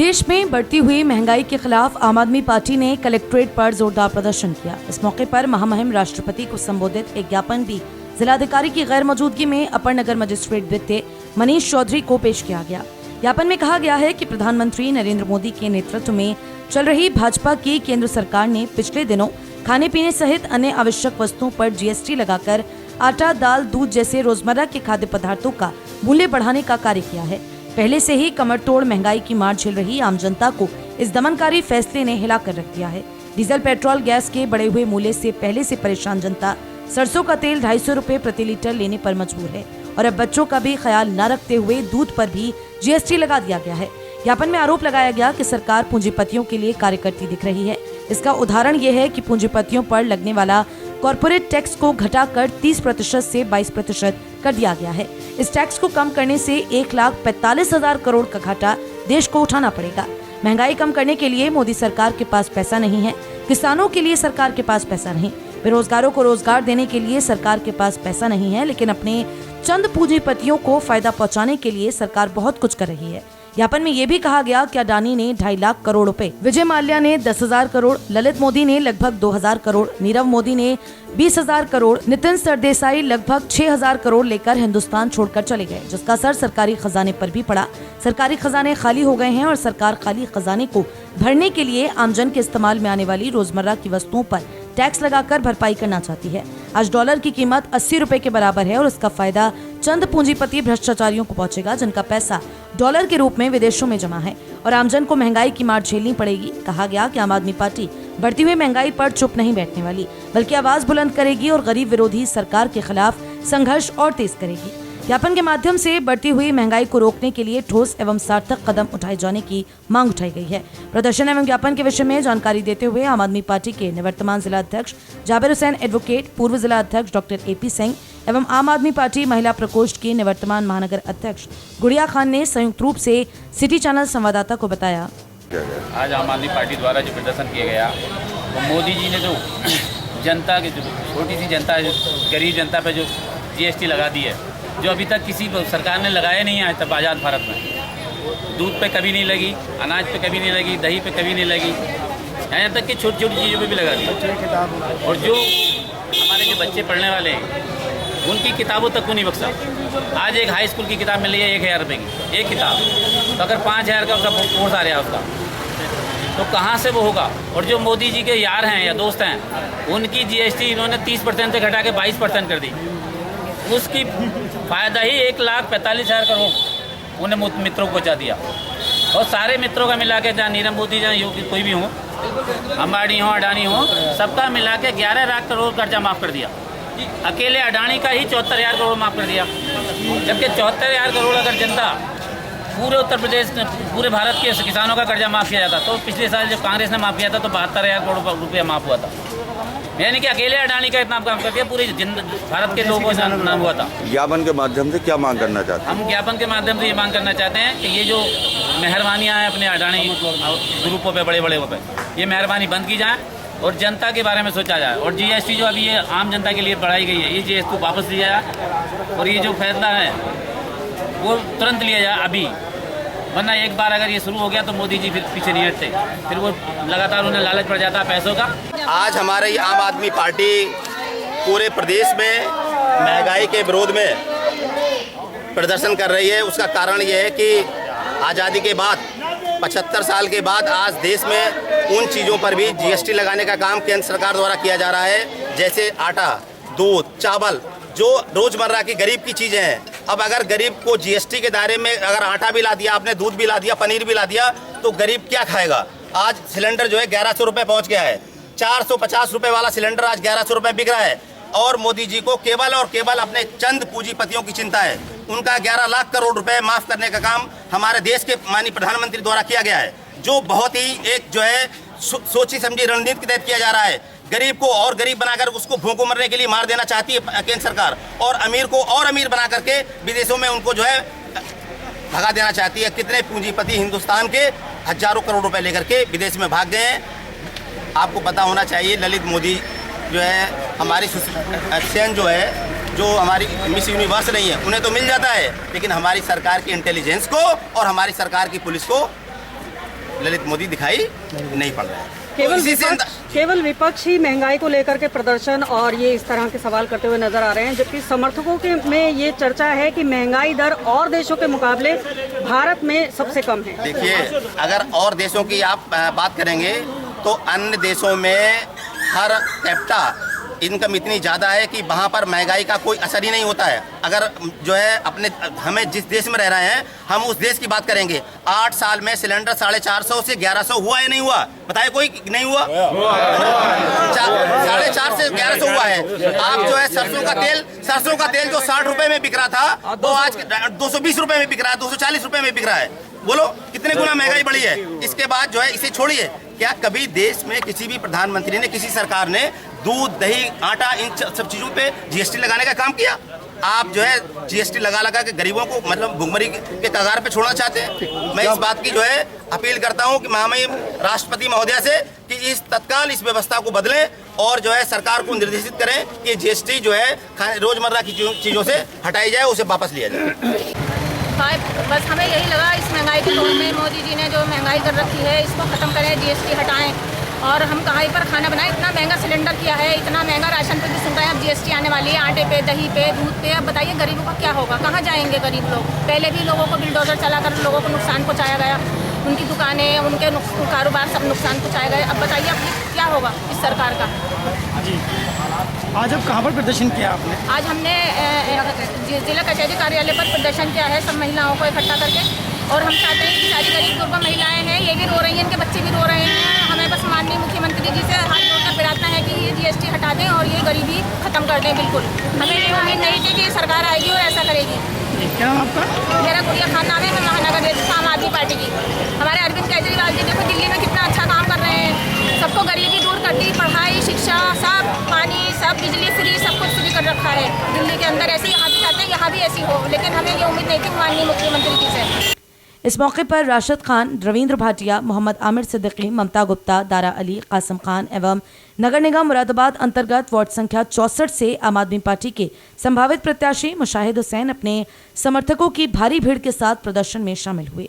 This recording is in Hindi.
देश में बढ़ती हुई महंगाई के खिलाफ आम आदमी पार्टी ने कलेक्ट्रेट पर जोरदार प्रदर्शन किया। इस मौके पर महामहिम राष्ट्रपति को संबोधित एक ज्ञापन भी जिलाधिकारी की गैर मौजूदगी में अपर नगर मजिस्ट्रेट वित्त मनीष चौधरी को पेश किया गया। ज्ञापन में कहा गया है कि प्रधानमंत्री नरेंद्र मोदी के नेतृत्व में चल रही भाजपा की केंद्र सरकार ने पिछले दिनों खाने पीने सहित अन्य आवश्यक वस्तुओं पर जीएसटी लगाकर आटा, दाल, दूध जैसे रोजमर्रा के खाद्य पदार्थों का मूल्य बढ़ाने का कार्य किया है। पहले से ही कमर तोड़ महंगाई की मार झेल रही आम जनता को इस दमनकारी फैसले ने हिला कर रख दिया है। डीजल, पेट्रोल, गैस के बढ़े हुए मूल्य से पहले से परेशान जनता सरसों का तेल 250 रुपए प्रति लीटर लेने पर मजबूर है और अब बच्चों का भी ख्याल न रखते हुए दूध पर भी जीएसटी लगा दिया गया है। ज्ञापन में आरोप लगाया गया कि सरकार पूंजीपतियों के लिए कार्य करती दिख रही है। इसका उदाहरण ये है कि पूंजीपतियों पर लगने वाला कॉर्पोरेट टैक्स को घटाकर 30% से 22% कर दिया गया है। इस टैक्स को कम करने से 1,45,000 करोड़ का घाटा देश को उठाना पड़ेगा। महंगाई कम करने के लिए मोदी सरकार के पास पैसा नहीं है, किसानों के लिए सरकार के पास पैसा नहीं, बेरोजगारों को रोजगार देने के लिए सरकार के पास पैसा नहीं है, लेकिन अपने चंद पूंजीपतियों को फायदा पहुंचाने के लिए सरकार बहुत कुछ कर रही है। ज्ञापन में ये भी कहा गया कि अडानी ने 2.5 लाख करोड़ रुपए, विजय माल्या ने 10,000 करोड़, ललित मोदी ने लगभग 2,000 करोड़, नीरव मोदी ने 20,000 करोड़, नितिन सरदेसाई लगभग 6,000 करोड़ लेकर हिंदुस्तान छोड़कर चले गए, जिसका असर सरकारी खजाने पर भी पड़ा। सरकारी खजाने खाली हो गए हैं और सरकार खाली खजाने को भरने के लिए आमजन के इस्तेमाल में आने वाली रोजमर्रा की वस्तुओं पर टैक्स लगाकर भरपाई करना चाहती है। आज डॉलर की कीमत 80 रुपए के बराबर है और इसका फायदा चंद पूंजीपति भ्रष्टाचारियों को पहुंचेगा, जिनका पैसा डॉलर के रूप में विदेशों में जमा है और आमजन को महंगाई की मार झेलनी पड़ेगी। कहा गया कि आम आदमी पार्टी बढ़ती हुई महंगाई पर चुप नहीं बैठने वाली, बल्कि आवाज बुलंद करेगी और गरीब विरोधी सरकार के खिलाफ संघर्ष और तेज करेगी। ज्ञापन के माध्यम से बढ़ती हुई महंगाई को रोकने के लिए ठोस एवं सार्थक कदम उठाए जाने की मांग उठाई गई है। प्रदर्शन एवं ज्ञापन के विषय में जानकारी देते हुए आम आदमी पार्टी के निवर्तमान जिला अध्यक्ष जाबिर हुसैन एडवोकेट, पूर्व जिला अध्यक्ष डॉक्टर AP सिंह एवं आम आदमी पार्टी महिला प्रकोष्ठ की निवर्तमान महानगर अध्यक्ष गुड़िया खान ने संयुक्त रूप से सिटी चैनल संवाददाता को बताया। आज आम आदमी पार्टी द्वारा जो प्रदर्शन किया गया, तो मोदी जी ने जो जनता की, जो छोटी सी जनता है, गरीब जनता पे जो GST लगा दी है, जो अभी तक किसी सरकार ने लगाया नहीं है आज तक आज़ाद भारत में। दूध पे कभी नहीं लगी, अनाज पे कभी नहीं लगी, दही पे कभी नहीं लगी, यहाँ तक कि छोटी छोटी चीज़ों पे भी लगा दी। और जो हमारे जो बच्चे पढ़ने वाले हैं उनकी किताबों तक को नहीं बख्शा। आज एक हाई स्कूल की किताब मिल रही है 1,000 रुपये की एक किताब, तो अगर 5,000 का उसका कोर्स आ रहा है उसका, तो कहाँ से वो होगा। और जो मोदी जी के यार हैं या दोस्त हैं, उनकी GST इन्होंने 30% से घटा के 22% कर दी। उसकी फ़ायदा ही 1,45,000 करोड़ उन्हें मित्रों को पहुँचा दिया। और सारे मित्रों का मिला के, जहाँ नीरव मोदी, जहाँ योगी कोई भी हो, अंबानी हो, अडानी हो, सबका मिला के 11 लाख करोड़ कर्जा माफ़ कर दिया। अकेले अडानी का ही 74,000 करोड़ माफ़ कर दिया, जबकि 74,000 करोड़ अगर जनता पूरे उत्तर प्रदेश, पूरे भारत के किसानों का कर्जा माफ़ किया जाता, तो पिछले साल जब कांग्रेस ने माफ़ किया था तो 72,000 करोड़ रुपया माफ़ हुआ था। यानी कि अकेले अडानी का इतना काम करके पूरे भारत के लोगों से नाम हुआ था। ज्ञापन के माध्यम से क्या मांग करना चाहते हैं? हम ज्ञापन के माध्यम से ये मांग करना चाहते हैं कि ये जो मेहरबानियाँ हैं अपने अडानी ग्रुपों पे, बड़े बड़े पे, ये मेहरबानी बंद की जाए और जनता के बारे में सोचा जाए। और GST जो अभी ये आम जनता के लिए बढ़ाई गई है, ये GST वापस लिया जाए और ये जो फैसला है वो तुरंत लिया जाए अभी, वरना एक बार अगर ये शुरू हो गया तो मोदी जी फिर पीछे नहीं हटते, फिर वो लगातार उन्हें लालच पड़ जाता है पैसों का। आज हमारी आम आदमी पार्टी पूरे प्रदेश में महंगाई के विरोध में प्रदर्शन कर रही है। उसका कारण ये है कि आज़ादी के बाद 75 साल के बाद आज देश में उन चीज़ों पर भी GST लगाने का काम केंद्र सरकार द्वारा किया जा रहा है, जैसे आटा, दूध, चावल, जो रोज़मर्रा की गरीब की चीज़ें हैं। अब अगर गरीब को GST के दायरे में अगर आटा भी ला दिया आपने, दूध भी ला दिया, पनीर भी ला दिया, तो गरीब क्या खाएगा। आज सिलेंडर जो है 1100 रुपये पहुँच गया है। 450 रुपये वाला सिलेंडर आज 1100 रुपये बिक रहा है। और मोदी जी को केवल और केवल अपने चंद पूंजीपतियों की चिंता है। उनका 11 लाख करोड़ रुपए माफ़ करने का काम हमारे देश के माननीय प्रधानमंत्री द्वारा किया गया है, जो बहुत ही एक जो है सोची समझी रणनीति के तहत किया जा रहा है। गरीब को और गरीब बनाकर उसको भूखों मरने के लिए मार देना चाहती है केंद्र सरकार, और अमीर को और अमीर बना करके विदेशों में उनको जो है भगा देना चाहती है। कितने पूंजीपति हिंदुस्तान के हजारों करोड़ रुपए लेकर के विदेश में भाग गए हैं। आपको पता होना चाहिए, ललित मोदी जो है हमारी सेन जो है, जो हमारी मिस यूनिवर्स नहीं है, उन्हें तो मिल जाता है, लेकिन हमारी सरकार की इंटेलिजेंस को और हमारी सरकार की पुलिस को ललित मोदी दिखाई नहीं पड़ रहे हैं। केवल तो इसी से केवल विपक्ष ही महंगाई को लेकर के प्रदर्शन और ये इस तरह के सवाल करते हुए नजर आ रहे हैं, जबकि समर्थकों के में ये चर्चा है कि महंगाई दर और देशों के मुकाबले भारत में सबसे कम है। देखिए, अगर और देशों की आप बात करेंगे तो अन्य देशों में हर कैपिटा इनकम इतनी ज़्यादा है कि वहाँ पर महंगाई का कोई असर ही नहीं होता है। अगर जो है अपने हमें जिस देश में रह रहे हैं हम उस देश की बात करेंगे, 8 साल में सिलेंडर 450 से 1100 हुआ या नहीं हुआ? बताइए, कोई नहीं हुआ? 450 से 1100 हुआ है। आप जो है सरसों का तेल जो 60 रुपए में बिक रहा था वो आज 220 रुपए में बिक रहा है, 240 रुपए में बिक रहा है। बोलो कितने गुना महंगाई बढ़ी है। इसके बाद जो है इसे छोड़िए, क्या कभी देश में किसी भी प्रधानमंत्री ने, किसी सरकार ने दूध, दही, आटा, इन सब चीज़ों पे जीएसटी लगाने का काम किया? आप जो है जीएसटी लगा के गरीबों को मतलब भुखमरी के कगार पे छोड़ना चाहते हैं। मैं इस बात की जो है अपील करता हूं कि महामहिम राष्ट्रपति महोदया से कि इस तत्काल इस व्यवस्था को बदलें और जो है सरकार को निर्देशित करें कि जीएसटी जो है रोजमर्रा की चीज़ों से हटाई जाए, उसे वापस लिया जाए। बस हमें यही लगा, इस महंगाई के दौर में मोदी जी ने जो महंगाई कर रखी है इसको ख़त्म करें, जीएसटी हटाएं और हम कहाँ पर खाना बनाएं। इतना महंगा सिलेंडर किया है, इतना महंगा राशन पे भी सुन रहे हैं, अब जीएसटी आने वाली है, आटे पे, दही पे, दूध पे। अब बताइए गरीबों का क्या होगा, कहाँ जाएंगे गरीब लोग? पहले भी लोगों को बिल्डोजर चलाकर लोगों को नुकसान पहुँचाया गया, उनकी दुकानें, उनके कारोबार सब नुकसान पहुँचाए गए। अब बताइए अब क्या होगा इस सरकार का? जी, आज अब कहाँ पर प्रदर्शन किया आपने? आज हमने जिला कचहरी कार्यालय पर प्रदर्शन किया है, सब महिलाओं को इकट्ठा करके। और हम चाहते हैं कि सारी गरीब गुरबा महिलाएं हैं, ये भी रो रही हैं, इनके बच्चे भी रो रहे हैं। हमें बस माननीय मुख्यमंत्री जी से हाथ जोड़कर प्रार्थना है कि ये जीएसटी हटा दें और ये गरीबी खत्म कर दें। बिल्कुल हमें ये उम्मीद नहीं थी कि सरकार आएगी और ऐसा करेगी। क्या नाम आपका? मेरा गुड़िया खान नाम है, मैं महानगर देश आम आदमी पार्टी की। हमारे अरविंद केजरीवाल जी देखो दिल्ली में कितना अच्छा काम कर रहे हैं, सबको गरीबी दूर कर दी, पढ़ाई, शिक्षा, सब, पानी, सब, बिजली फ्री, सब कुछ फ्री कर रखा है दिल्ली के अंदर। ऐसे यहाँ भी चाहते हैं यहाँ भी ऐसी हो, लेकिन हमें ये उम्मीद नहीं थी माननीय मुख्यमंत्री जी से। इस मौके पर राशिद खान, रविंद्र भाटिया, मोहम्मद आमिर सिद्दीकी, ममता गुप्ता, दारा अली, कासिम खान एवं नगर निगम मुरादाबाद अंतर्गत वार्ड संख्या 64 से आम आदमी पार्टी के संभावित प्रत्याशी मुशाहिद हुसैन अपने समर्थकों की भारी भीड़ के साथ प्रदर्शन में शामिल हुए।